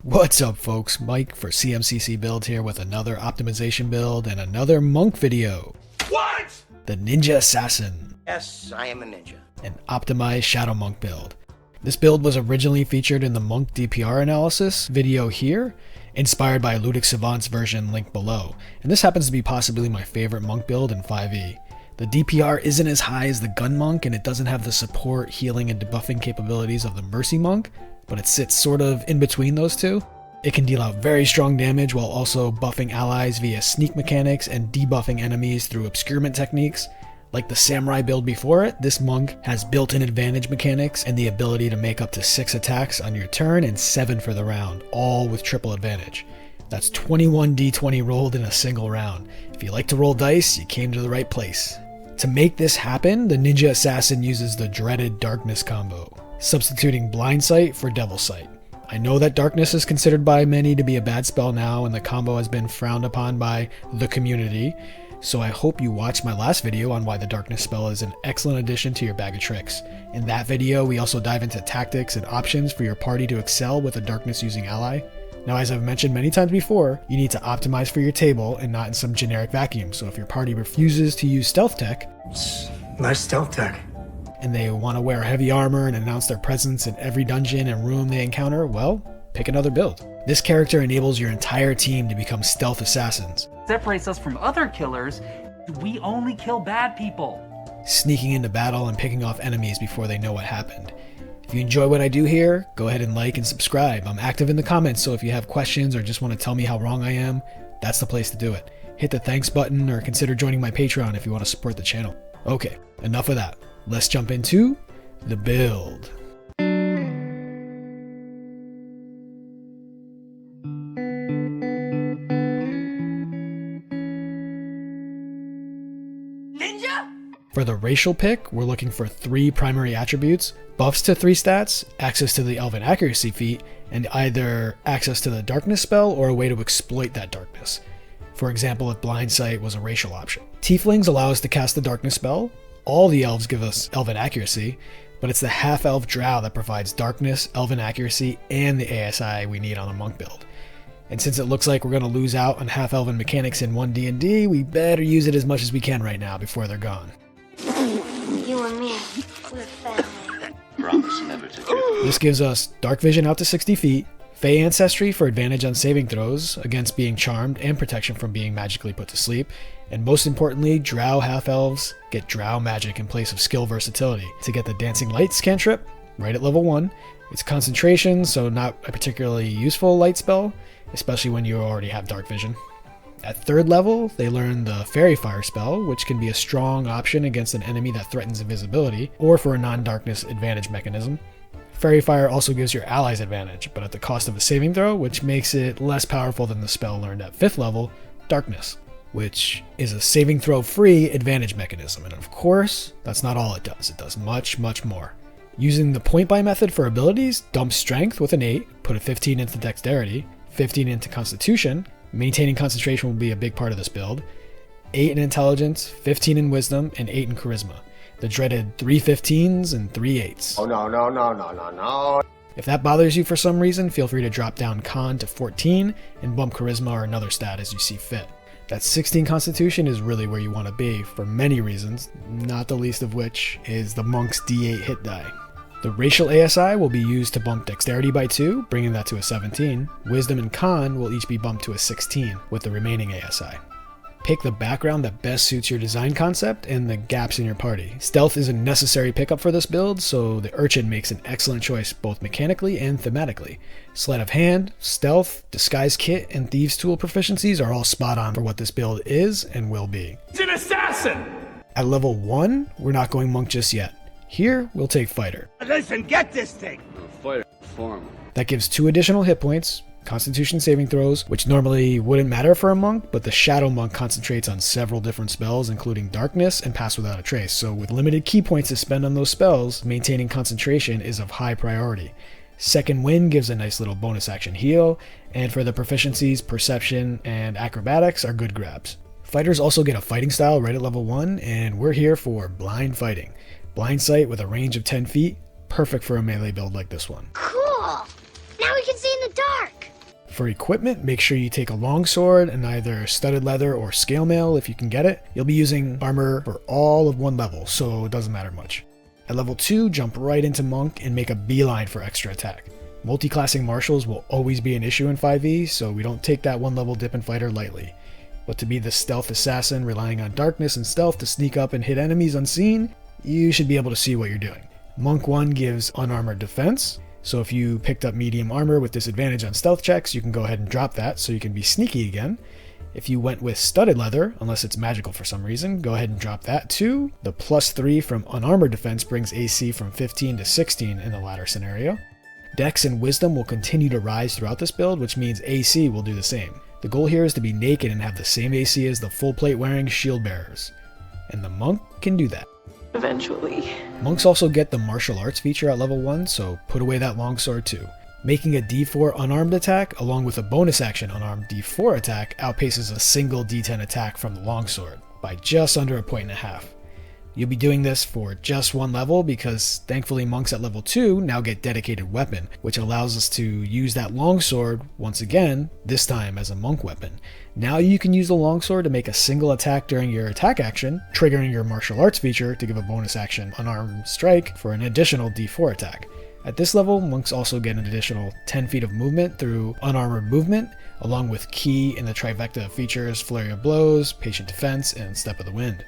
What's up folks, Mike for CMCC Build here with another optimization build and another monk video. What? The Ninja Assassin. Yes, I am a ninja. An optimized Shadow Monk build. This build was originally featured in the Monk DPR analysis video here, inspired by Ludic Savant's version linked below, and this happens to be possibly my favorite monk build in 5e. The DPR isn't as high as the Gun Monk and it doesn't have the support, healing, and debuffing capabilities of the Mercy Monk, but it sits sort of in between those two. It can deal out very strong damage while also buffing allies via sneak mechanics and debuffing enemies through obscurement techniques. Like the Samurai build before it, this monk has built-in advantage mechanics and the ability to make up to 6 attacks on your turn and 7 for the round, all with triple advantage. That's 21 d20 rolled in a single round. If you like to roll dice, you came to the right place. To make this happen, the Ninja Assassin uses the dreaded Darkness combo, substituting Blind Sight for Devil Sight. I know that Darkness is considered by many to be a bad spell now, and the combo has been frowned upon by the community, so I hope you watched my last video on why the Darkness spell is an excellent addition to your bag of tricks. In that video, we also dive into tactics and options for your party to excel with a Darkness using ally. Now, as I've mentioned many times before, you need to optimize for your table and not in some generic vacuum, so if your party refuses to use stealth tech, nice stealth tech, and they want to wear heavy armor and announce their presence in every dungeon and room they encounter, well, pick another build. This character enables your entire team to become stealth assassins. Separates us from other killers. We only kill bad people. Sneaking into battle and picking off enemies before they know what happened. If you enjoy what I do here, go ahead and like and subscribe. I'm active in the comments, so if you have questions or just want to tell me how wrong I am, that's the place to do it. Hit the thanks button or consider joining my Patreon if you want to support the channel. Okay, enough of that. Let's jump into the build. For the racial pick, we're looking for 3 primary attributes: buffs to 3 stats, access to the Elven Accuracy feat, and either access to the Darkness spell or a way to exploit that darkness. For example, if Blind Sight was a racial option. Tieflings allow us to cast the Darkness spell. All the elves give us Elven Accuracy, but it's the half-elf drow that provides Darkness, Elven Accuracy, and the ASI we need on a monk build. And since it looks like we're going to lose out on half-elven mechanics in 1 D&D, we better use it as much as we can right now before they're gone. You and me, we're family. Promise never to do. This gives us Dark Vision out to 60 feet, Fey Ancestry for advantage on saving throws against being charmed and protection from being magically put to sleep, and most importantly, Drow half-elves get Drow magic in place of skill versatility to get the Dancing Lights cantrip right at level 1. It's concentration, so not a particularly useful light spell, especially when you already have Dark Vision. At 3rd level, they learn the Fairy Fire spell, which can be a strong option against an enemy that threatens invisibility, or for a non-darkness advantage mechanism. Fairy Fire also gives your allies advantage, but at the cost of a saving throw, which makes it less powerful than the spell learned at 5th level, Darkness, which is a saving throw free advantage mechanism. And of course, that's not all it does. It does much, much more. Using the point buy method for abilities, dump Strength with an 8, put a 15 into Dexterity, 15 into Constitution. Maintaining concentration will be a big part of this build. 8 in Intelligence, 15 in Wisdom, and 8 in Charisma. The dreaded 3 15s and 3 8s. Oh no. If that bothers you for some reason, feel free to drop down Con to 14 and bump Charisma or another stat as you see fit. That 16 Constitution is really where you want to be for many reasons, not the least of which is the Monk's D8 hit die. The racial ASI will be used to bump Dexterity by 2, bringing that to a 17. Wisdom and Con will each be bumped to a 16, with the remaining ASI. Pick the background that best suits your design concept and the gaps in your party. Stealth is a necessary pickup for this build, so the Urchin makes an excellent choice both mechanically and thematically. Sleight of Hand, Stealth, Disguise Kit, and Thieves Tool proficiencies are all spot on for what this build is and will be. It's an assassin! At level 1, we're not going Monk just yet. Here, we'll take Fighter. Listen, get this thing! Fighter form. That gives 2 additional hit points, Constitution saving throws, which normally wouldn't matter for a monk, but the Shadow Monk concentrates on several different spells, including Darkness and Pass Without a Trace, so with limited key points to spend on those spells, maintaining concentration is of high priority. Second Wind gives a nice little bonus action heal, and for the proficiencies, Perception and Acrobatics are good grabs. Fighters also get a fighting style right at level 1, and we're here for Blind Fighting. Blind Sight with a range of 10 feet, perfect for a melee build like this one. Cool! Now we can see in the dark! For equipment, make sure you take a longsword and either studded leather or scale mail if you can get it. You'll be using armor for all of one level, so it doesn't matter much. At level 2, jump right into Monk and make a beeline for extra attack. Multi-classing martials will always be an issue in 5e, so we don't take that one level dip in fighter lightly. But to be the stealth assassin relying on darkness and stealth to sneak up and hit enemies unseen, you should be able to see what you're doing. Monk 1 gives unarmored defense, so if you picked up medium armor with disadvantage on stealth checks, you can go ahead and drop that so you can be sneaky again. If you went with studded leather, unless it's magical for some reason, go ahead and drop that too. The +3 from unarmored defense brings AC from 15 to 16 in the latter scenario. Dex and Wisdom will continue to rise throughout this build, which means AC will do the same. The goal here is to be naked and have the same AC as the full plate wearing shield bearers. And the Monk can do that. Eventually. Monks also get the martial arts feature at level 1, so put away that longsword too. Making a D4 unarmed attack along with a bonus action unarmed D4 attack outpaces a single D10 attack from the longsword by just under 1.5 points. You'll be doing this for just one level because thankfully monks at level 2 now get dedicated weapon, which allows us to use that longsword once again, this time as a monk weapon. Now you can use the longsword to make a single attack during your attack action, triggering your martial arts feature to give a bonus action unarmed strike for an additional D4 attack. At this level, monks also get an additional 10 feet of movement through unarmored movement, along with key in the trifecta of features Flurry of Blows, Patient Defense, and Step of the Wind.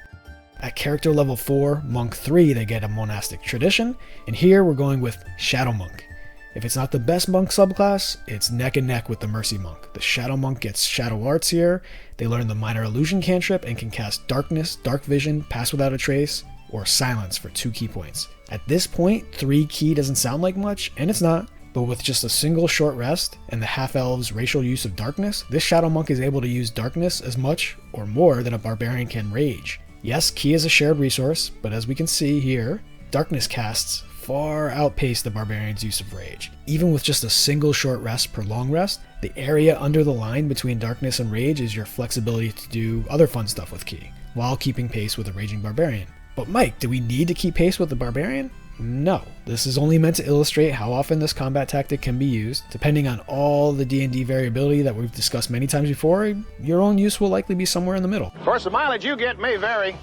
At character level 4, Monk 3, they get a monastic tradition, and here we're going with Shadow Monk. If it's not the best monk subclass, it's neck and neck with the Mercy Monk. The Shadow Monk gets Shadow Arts here, they learn the Minor Illusion cantrip and can cast Darkness, Dark Vision, Pass Without a Trace, or Silence for 2 key points. At this point, 3 key doesn't sound like much, and it's not, but with just a single short rest and the half-elves' racial use of Darkness, this Shadow Monk is able to use Darkness as much or more than a Barbarian can Rage. Yes, Ki is a shared resource, but as we can see here, Darkness casts far outpace the Barbarian's use of Rage. Even with just a single short rest per long rest, the area under the line between Darkness and Rage is your flexibility to do other fun stuff with Ki, while keeping pace with a Raging Barbarian. But Mike, do we need to keep pace with the Barbarian? No. This is only meant to illustrate how often this combat tactic can be used. Depending on all the D&D variability that we've discussed many times before, your own use will likely be somewhere in the middle. Of course, the mileage you get may vary.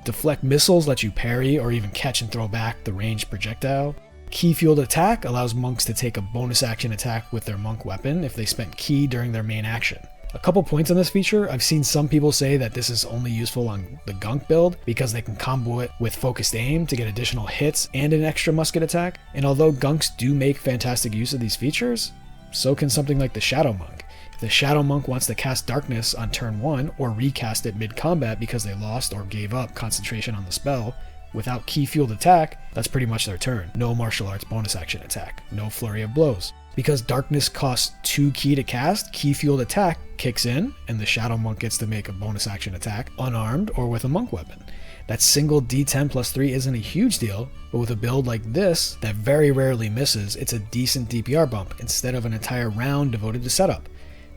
Deflect missiles let you parry or even catch and throw back the ranged projectile. Ki-fueled attack allows monks to take a bonus action attack with their monk weapon if they spent ki during their main action. A couple points on this feature, I've seen some people say that this is only useful on the Gunk build because they can combo it with focused aim to get additional hits and an extra musket attack, and although Gunks do make fantastic use of these features, so can something like the Shadow Monk. If the Shadow Monk wants to cast Darkness on turn 1 or recast it mid-combat because they lost or gave up concentration on the spell, without ki-fueled attack, that's pretty much their turn. No martial arts bonus action attack, no Flurry of Blows. Because Darkness costs 2 ki to cast, ki-fueled attack kicks in, and the Shadow Monk gets to make a bonus action attack, unarmed or with a monk weapon. That single D10 plus 3 isn't a huge deal, but with a build like this that very rarely misses, it's a decent DPR bump instead of an entire round devoted to setup.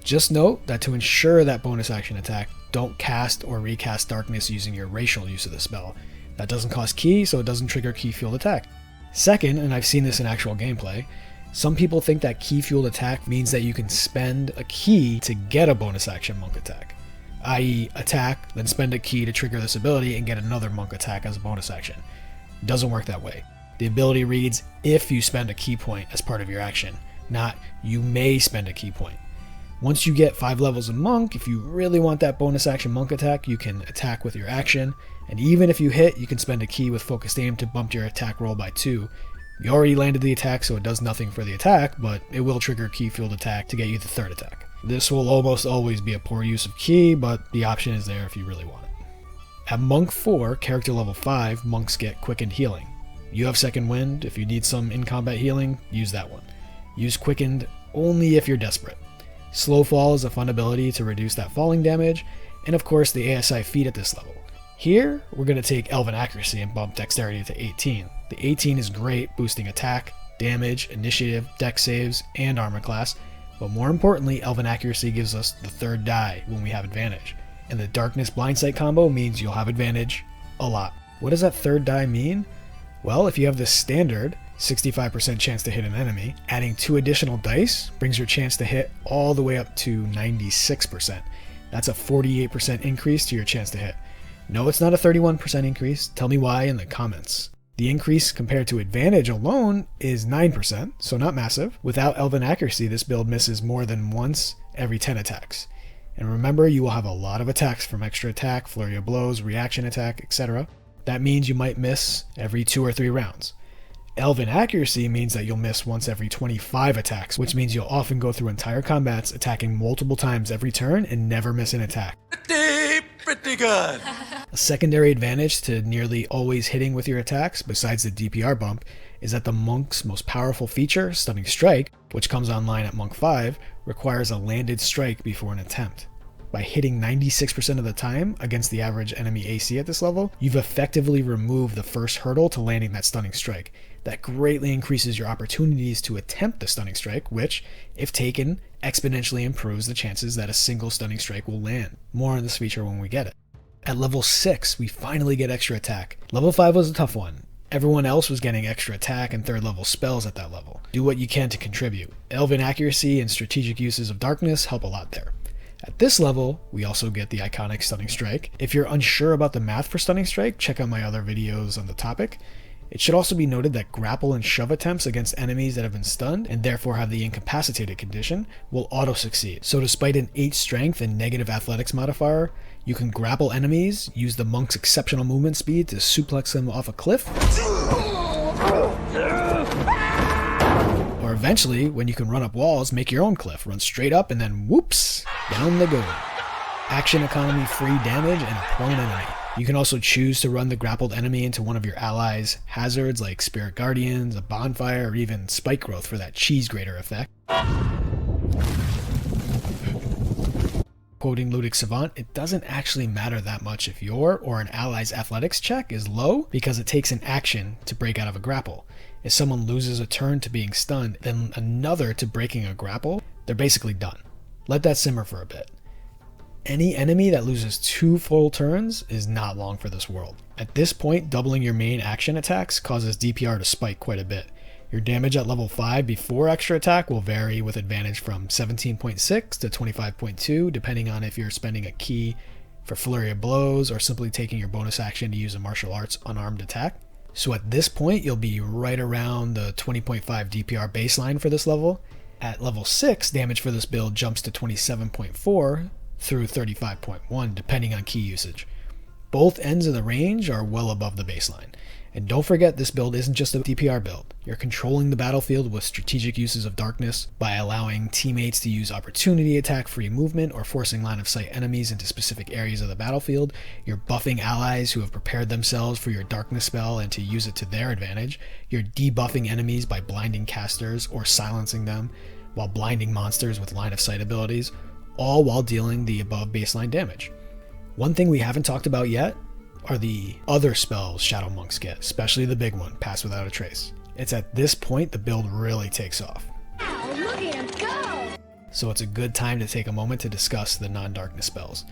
Just note that to ensure that bonus action attack, don't cast or recast Darkness using your racial use of the spell. That doesn't cost ki, so it doesn't trigger ki-fueled attack. Second, and I've seen this in actual gameplay, some people think that ki-fueled attack means that you can spend a ki to get a bonus action monk attack, i.e. attack, then spend a ki to trigger this ability and get another monk attack as a bonus action. It doesn't work that way. The ability reads if you spend a ki point as part of your action, not you may spend a ki point. Once you get 5 levels of monk, if you really want that bonus action monk attack, you can attack with your action, and even if you hit, you can spend a ki with focused aim to bump your attack roll by 2. You already landed the attack, so it does nothing for the attack, but it will trigger ki-fueled attack to get you the 3rd attack. This will almost always be a poor use of ki, but the option is there if you really want it. At Monk 4, character level 5, monks get quickened healing. You have second wind. If you need some in-combat healing, use that one. Use quickened only if you're desperate. Slow fall is a fun ability to reduce that falling damage, and of course the ASI feat at this level. Here, we're going to take Elven Accuracy and bump Dexterity to 18. The 18 is great, boosting attack, damage, initiative, dex saves, and armor class, but more importantly, Elven Accuracy gives us the 3rd die when we have advantage. And the Darkness Blindsight combo means you'll have advantage a lot. What does that 3rd die mean? Well, if you have this standard, 65% chance to hit an enemy. Adding 2 additional dice brings your chance to hit all the way up to 96%. That's a 48% increase to your chance to hit. No, it's not a 31% increase. Tell me why in the comments. The increase compared to advantage alone is 9%, so not massive. Without Elven accuracy, this build misses more than once every 10 attacks. And remember, you will have a lot of attacks from extra attack, flurry of blows, reaction attack, etc. That means you might miss every 2 or 3 rounds. Elven accuracy means that you'll miss once every 25 attacks, which means you'll often go through entire combats attacking multiple times every turn and never miss an attack. Pretty good! A secondary advantage to nearly always hitting with your attacks, besides the DPR bump, is that the Monk's most powerful feature, Stunning Strike, which comes online at Monk 5, requires a landed strike before an attempt. By hitting 96% of the time against the average enemy AC at this level, you've effectively removed the first hurdle to landing that Stunning Strike. That greatly increases your opportunities to attempt the Stunning Strike, which, if taken, exponentially improves the chances that a single Stunning Strike will land. More on this feature when we get it. At level 6, we finally get extra attack. Level 5 was a tough one. Everyone else was getting extra attack and 3rd level spells at that level. Do what you can to contribute. Elven accuracy and strategic uses of darkness help a lot there. At this level, we also get the iconic Stunning Strike. If you're unsure about the math for Stunning Strike, check out my other videos on the topic. It should also be noted that grapple and shove attempts against enemies that have been stunned and therefore have the incapacitated condition will auto-succeed. So despite an 8 strength and negative athletics modifier, you can grapple enemies, use the Monk's exceptional movement speed to suplex them off a cliff, or eventually, when you can run up walls, make your own cliff, run straight up and then whoops, down they go. Action economy free damage and a prone enemy. You can also choose to run the grappled enemy into one of your allies' hazards like Spirit Guardians, a bonfire, or even Spike Growth for that cheese grater effect. Quoting Ludic Savant, it doesn't actually matter that much if your or an ally's athletics check is low because it takes an action to break out of a grapple. If someone loses a turn to being stunned, then another to breaking a grapple, they're basically done. Let that simmer for a bit. Any enemy that loses 2 full turns is not long for this world. At this point, doubling your main action attacks causes DPR to spike quite a bit. Your damage at level 5 before extra attack will vary with advantage from 17.6 to 25.2 depending on if you're spending a key for flurry of blows or simply taking your bonus action to use a martial arts unarmed attack. So at this point, you'll be right around the 20.5 DPR baseline for this level. At level 6, damage for this build jumps to 27.4 through 35.1 depending on key usage. Both ends of the range are well above the baseline. And don't forget, this build isn't just a DPR build. You're controlling the battlefield with strategic uses of darkness by allowing teammates to use opportunity attack free movement or forcing line of sight enemies into specific areas of the battlefield. You're buffing allies who have prepared themselves for your darkness spell and to use it to their advantage. You're debuffing enemies by blinding casters or silencing them while blinding monsters with line of sight abilities, all while dealing the above baseline damage. One thing we haven't talked about yet are the other spells Shadow Monks get, especially the big one, Pass Without a Trace. It's at this point the build really takes off. Wow, look at him go! So it's a good time to take a moment to discuss the non-darkness spells.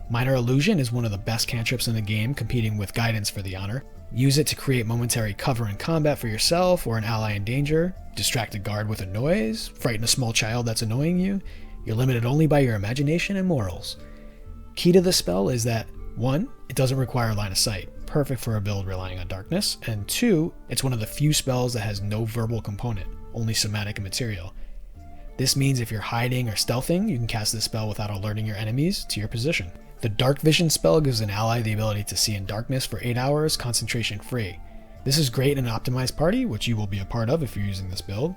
Minor Illusion is one of the best cantrips in the game, competing with Guidance for the honor. Use it to create momentary cover in combat for yourself or an ally in danger, distract a guard with a noise, frighten a small child that's annoying you. You're limited only by your imagination and morals. Key to the spell is that 1, it doesn't require line of sight, perfect for a build relying on darkness, and 2, it's one of the few spells that has no verbal component, only somatic and material. This means if you're hiding or stealthing, you can cast this spell without alerting your enemies to your position. The Dark Vision spell gives an ally the ability to see in darkness for 8 hours, concentration free. This is great in an optimized party, which you will be a part of if you're using this build,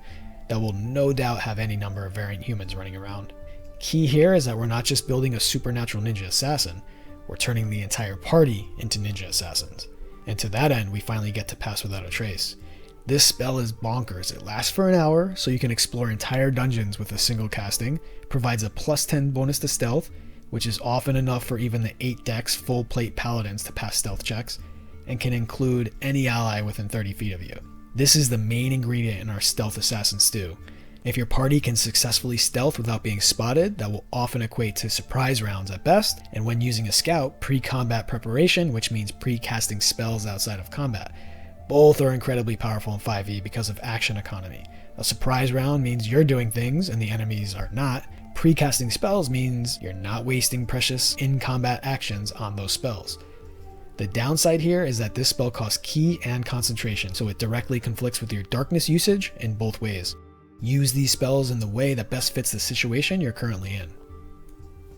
that will no doubt have any number of variant humans running around. Key here is that we're not just building a supernatural ninja assassin, we're turning the entire party into ninja assassins. And to that end, we finally get to Pass Without a Trace. This spell is bonkers. It lasts for an hour, so you can explore entire dungeons with a single casting, provides a plus 10 bonus to stealth, which is often enough for even the 8 dex full plate paladins to pass stealth checks, and can include any ally within 30 feet of you. This is the main ingredient in our stealth assassin stew. If your party can successfully stealth without being spotted, that will often equate to surprise rounds at best, and when using a scout, pre-combat preparation, which means pre-casting spells outside of combat. Both are incredibly powerful in 5e because of action economy. A surprise round means you're doing things and the enemies are not. Pre-casting spells means you're not wasting precious in-combat actions on those spells. The downside here is that this spell costs ki and concentration, so it directly conflicts with your darkness usage in both ways. Use these spells in the way that best fits the situation you're currently in.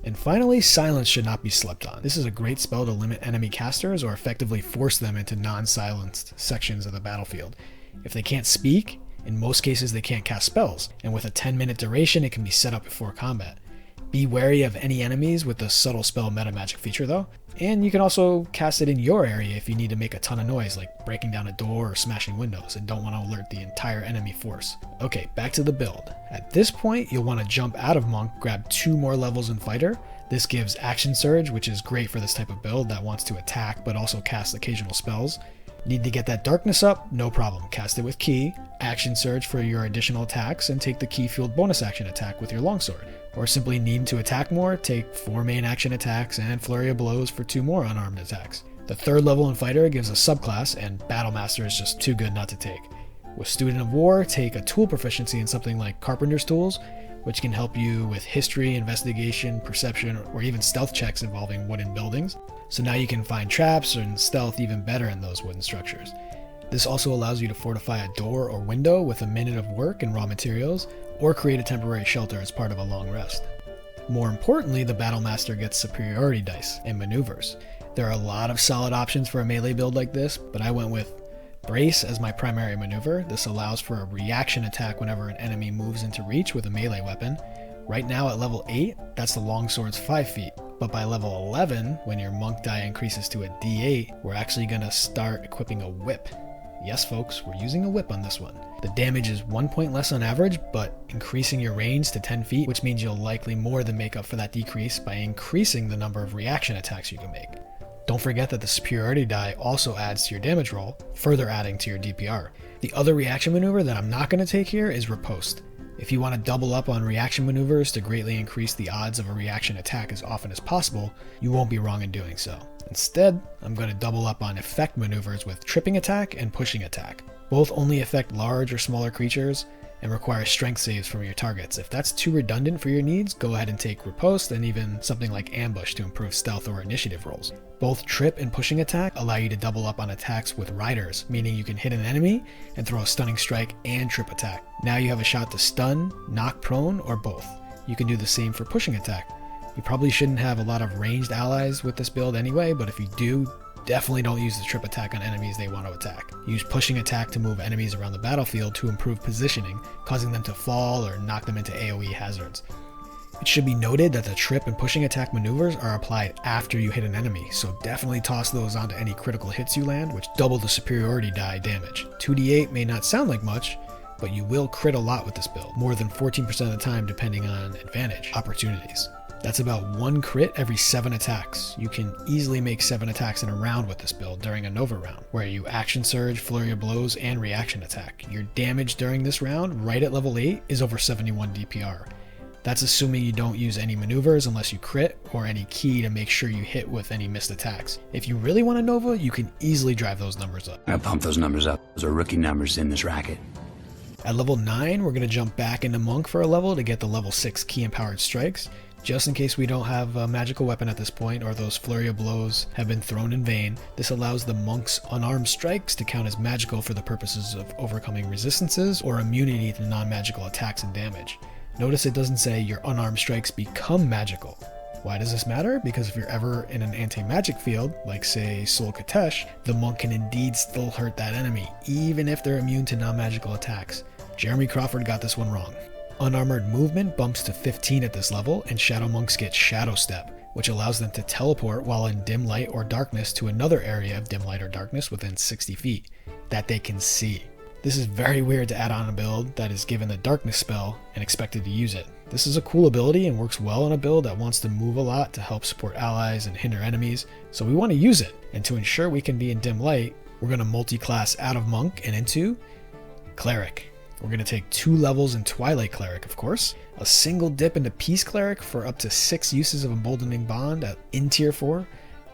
And finally, silence should not be slept on. This is a great spell to limit enemy casters or effectively force them into non-silenced sections of the battlefield. If they can't speak, in most cases they can't cast spells, and with a 10-minute duration it can be set up before combat. Be wary of any enemies with the subtle spell meta magic feature though, and you can also cast it in your area if you need to make a ton of noise, like breaking down a door or smashing windows, and don't want to alert the entire enemy force. Okay, back to the build. At this point, you'll want to jump out of Monk, grab 2 more levels in Fighter. This gives Action Surge, which is great for this type of build that wants to attack but also cast occasional spells. Need to get that darkness up? No problem. Cast it with Ki, Action Surge for your additional attacks, and take the Ki-fueled bonus action attack with your longsword. Or simply need to attack more, take 4 main action attacks and Flurry of Blows for 2 more unarmed attacks. The 3rd level in Fighter gives a subclass, and Battlemaster is just too good not to take. With Student of War, take a tool proficiency in something like Carpenter's Tools, which can help you with history, investigation, perception, or even stealth checks involving wooden buildings. So now you can find traps and stealth even better in those wooden structures. This also allows you to fortify a door or window with a minute of work and raw materials, or create a temporary shelter as part of a long rest. More importantly, the Battlemaster gets superiority dice and maneuvers. There are a lot of solid options for a melee build like this, but I went with Brace as my primary maneuver. This allows for a reaction attack whenever an enemy moves into reach with a melee weapon. Right now at level 8, that's the longsword's 5 feet, but by level 11, when your monk die increases to a d8, we're actually going to start equipping a whip. Yes folks, we're using a whip on this one. The damage is 1 point less on average, but increasing your range to 10 feet, which means you'll likely more than make up for that decrease by increasing the number of reaction attacks you can make. Don't forget that the superiority die also adds to your damage roll, further adding to your DPR. The other reaction maneuver that I'm not going to take here is Riposte. If you want to double up on reaction maneuvers to greatly increase the odds of a reaction attack as often as possible, you won't be wrong in doing so. Instead, I'm going to double up on effect maneuvers with Tripping Attack and Pushing Attack. Both only affect large or smaller creatures and require strength saves from your targets. If that's too redundant for your needs, go ahead and take Riposte and even something like Ambush to improve stealth or initiative rolls. Both Trip and Pushing Attack allow you to double up on attacks with Riders, meaning you can hit an enemy and throw a Stunning Strike and Trip Attack. Now you have a shot to stun, knock prone, or both. You can do the same for Pushing Attack. You probably shouldn't have a lot of ranged allies with this build anyway, but if you do, definitely don't use the Trip Attack on enemies they want to attack. Use Pushing Attack to move enemies around the battlefield to improve positioning, causing them to fall or knock them into AoE hazards. It should be noted that the Trip and Pushing Attack maneuvers are applied after you hit an enemy, so definitely toss those onto any critical hits you land, which double the superiority die damage. 2d8 may not sound like much, but you will crit a lot with this build, more than 14% of the time depending on advantage opportunities. That's about 1 crit every 7 attacks. You can easily make 7 attacks in a round with this build during a Nova round, where you Action Surge, Flurry of Blows, and Reaction Attack. Your damage during this round, right at level 8, is over 71 DPR. That's assuming you don't use any maneuvers unless you crit, or any Ki to make sure you hit with any missed attacks. If you really want a Nova, you can easily drive those numbers up. I pump those numbers up. Those are rookie numbers in this racket. At level 9, we're going to jump back into Monk for a level to get the level 6 Ki Empowered Strikes. Just in case we don't have a magical weapon at this point, or those Flurry of Blows have been thrown in vain, this allows the Monk's unarmed strikes to count as magical for the purposes of overcoming resistances or immunity to non-magical attacks and damage. Notice it doesn't say your unarmed strikes become magical. Why does this matter? Because if you're ever in an anti-magic field, like say Sol Katesh, the Monk can indeed still hurt that enemy, even if they're immune to non-magical attacks. Jeremy Crawford got this one wrong. Unarmored movement bumps to 15 at this level, and Shadow Monks get Shadow Step, which allows them to teleport while in dim light or darkness to another area of dim light or darkness within 60 feet that they can see. This is very weird to add on a build that is given the darkness spell and expected to use it. This is a cool ability and works well on a build that wants to move a lot to help support allies and hinder enemies, so we want to use it. And to ensure we can be in dim light, we're going to multi-class out of Monk and into Cleric. We're going to take 2 levels in Twilight Cleric, of course, a single dip into Peace Cleric for up to 6 uses of Emboldening Bond in tier 4,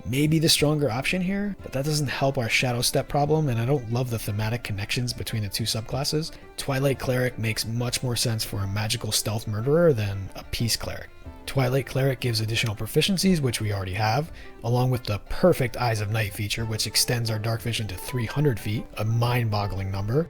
may be the stronger option here, but that doesn't help our Shadow Step problem, and I don't love the thematic connections between the two subclasses. Twilight Cleric makes much more sense for a magical stealth murderer than a peace cleric. Twilight Cleric gives additional proficiencies, which we already have, along with the perfect Eyes of Night feature, which extends our dark vision to 300 feet, a mind-boggling number.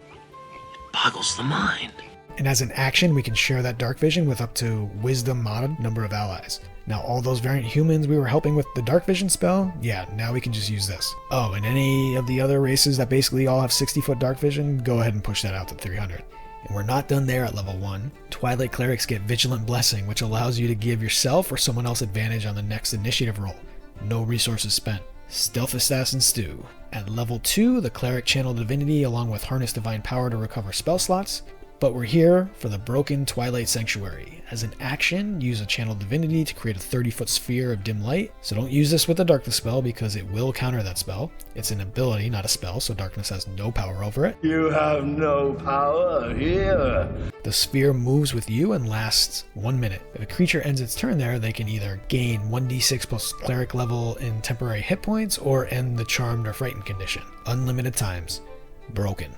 Boggles the mind. And as an action, we can share that dark vision with up to Wisdom modded number of allies. Now all those variant humans we were helping with the dark vision spell, yeah, now we can just use this. Oh, and any of the other races that basically all have 60-foot dark vision, go ahead and push that out to 300. And we're not done there at level 1. Twilight Clerics get Vigilant Blessing, which allows you to give yourself or someone else advantage on the next initiative roll. No resources spent. Stealth Assassin Stew. At level 2, the Cleric Channel Divinity along with Harness Divine Power to recover spell slots. But we're here for the Broken Twilight Sanctuary. As an action, use a Channel Divinity to create a 30-foot sphere of dim light. So don't use this with the Darkness spell because it will counter that spell. It's an ability, not a spell, so Darkness has no power over it. You have no power here. The sphere moves with you and lasts 1 minute. If a creature ends its turn there, they can either gain 1d6 plus cleric level in temporary hit points or end the charmed or frightened condition. Unlimited times. Broken.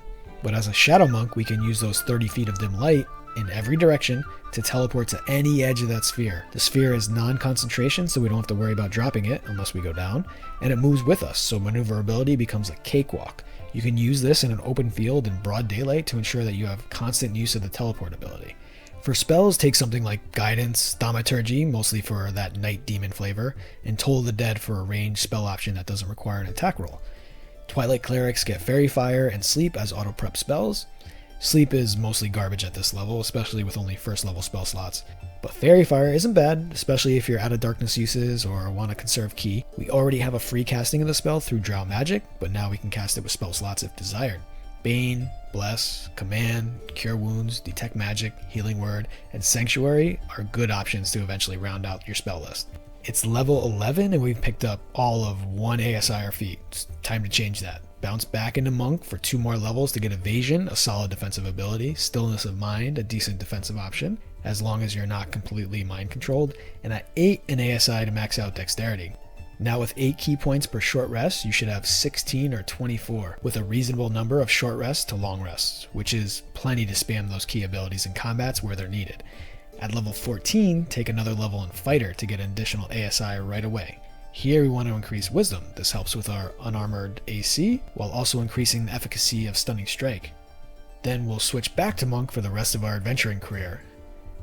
But as a Shadow Monk, we can use those 30 feet of dim light in every direction to teleport to any edge of that sphere. The sphere is non-concentration, so we don't have to worry about dropping it unless we go down, and it moves with us, so maneuverability becomes a cakewalk. You can use this in an open field in broad daylight to ensure that you have constant use of the teleport ability. For spells, take something like Guidance, Thaumaturgy, mostly for that Night Demon flavor, and Toll of the Dead for a ranged spell option that doesn't require an attack roll. Twilight Clerics get Fairy Fire and Sleep as auto prep spells. Sleep is mostly garbage at this level, especially with only first level spell slots. But Fairy Fire isn't bad, especially if you're out of Darkness uses or want to conserve ki. We already have a free casting of the spell through Drow Magic, but now we can cast it with spell slots if desired. Bane, Bless, Command, Cure Wounds, Detect Magic, Healing Word, and Sanctuary are good options to eventually round out your spell list. It's level 11 and we've picked up all of 1 ASI or feat. It's time to change that. Bounce back into Monk for 2 more levels to get Evasion, a solid defensive ability, Stillness of Mind, a decent defensive option, as long as you're not completely mind controlled, and at 8 an ASI to max out Dexterity. Now with 8 key points per short rest, you should have 16 or 24, with a reasonable number of short rests to long rests, which is plenty to spam those key abilities in combats where they're needed. At level 14, take another level in Fighter to get an additional ASI right away. Here we want to increase Wisdom. This helps with our unarmored AC, while also increasing the efficacy of Stunning Strike. Then we'll switch back to Monk for the rest of our adventuring career.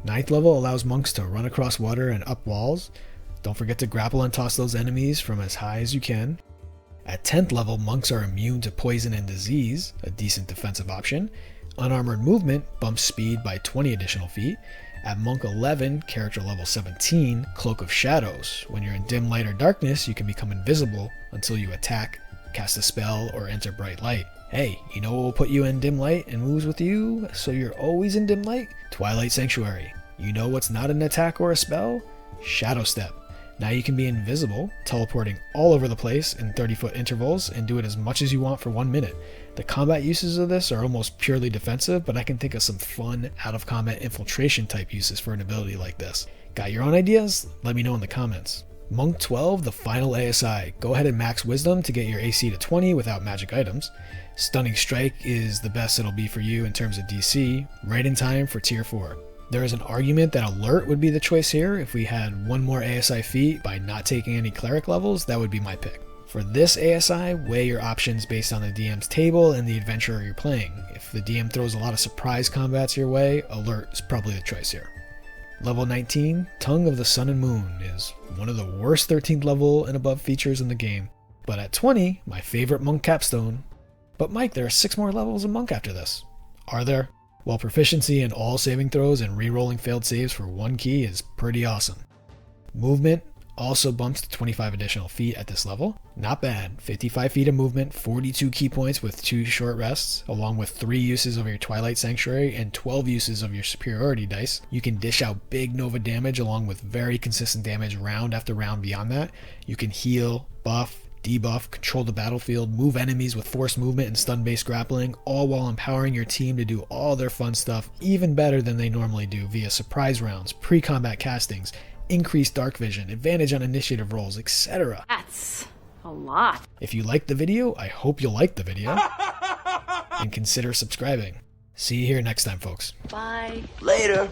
9th level allows monks to run across water and up walls. Don't forget to grapple and toss those enemies from as high as you can. At 10th level, monks are immune to poison and disease, a decent defensive option. Unarmored movement bumps speed by 20 additional feet. At Monk 11, character level 17, Cloak of Shadows. When you're in dim light or darkness, you can become invisible until you attack, cast a spell, or enter bright light. Hey, you know what will put you in dim light and moves with you so you're always in dim light? Twilight Sanctuary. You know what's not an attack or a spell? Shadow Step. Now you can be invisible, teleporting all over the place in 30-foot intervals and do it as much as you want for 1 minute. The combat uses of this are almost purely defensive, but I can think of some fun out-of-combat infiltration type uses for an ability like this. Got your own ideas? Let me know in the comments. Monk 12, the final ASI. Go ahead and max Wisdom to get your AC to 20 without magic items. Stunning Strike is the best it'll be for you in terms of DC, right in time for tier 4. There is an argument that Alert would be the choice here. If we had 1 more ASI feat by not taking any cleric levels, that would be my pick. For this ASI, weigh your options based on the DM's table and the adventurer you're playing. If the DM throws a lot of surprise combats your way, Alert is probably the choice here. Level 19, Tongue of the Sun and Moon is one of the worst 13th level and above features in the game. But at 20, my favorite monk capstone. But Mike, there are 6 more levels of monk after this. Are there? Well, proficiency in all saving throws and re-rolling failed saves for 1 key is pretty awesome. Movement also bumps to 25 additional feet at this level. Not bad. 55 feet of movement, 42 key points with 2 short rests, along with 3 uses of your Twilight Sanctuary and 12 uses of your superiority dice. You can dish out big Nova damage along with very consistent damage round after round beyond that. You can heal, buff, debuff, control the battlefield, move enemies with forced movement and stun-based grappling, all while empowering your team to do all their fun stuff even better than they normally do via surprise rounds, pre-combat castings, increased dark vision, advantage on initiative rolls, etc. That's A lot. If you liked the video, I hope you'll like the video. And consider subscribing. See you here next time, folks. Bye. Later.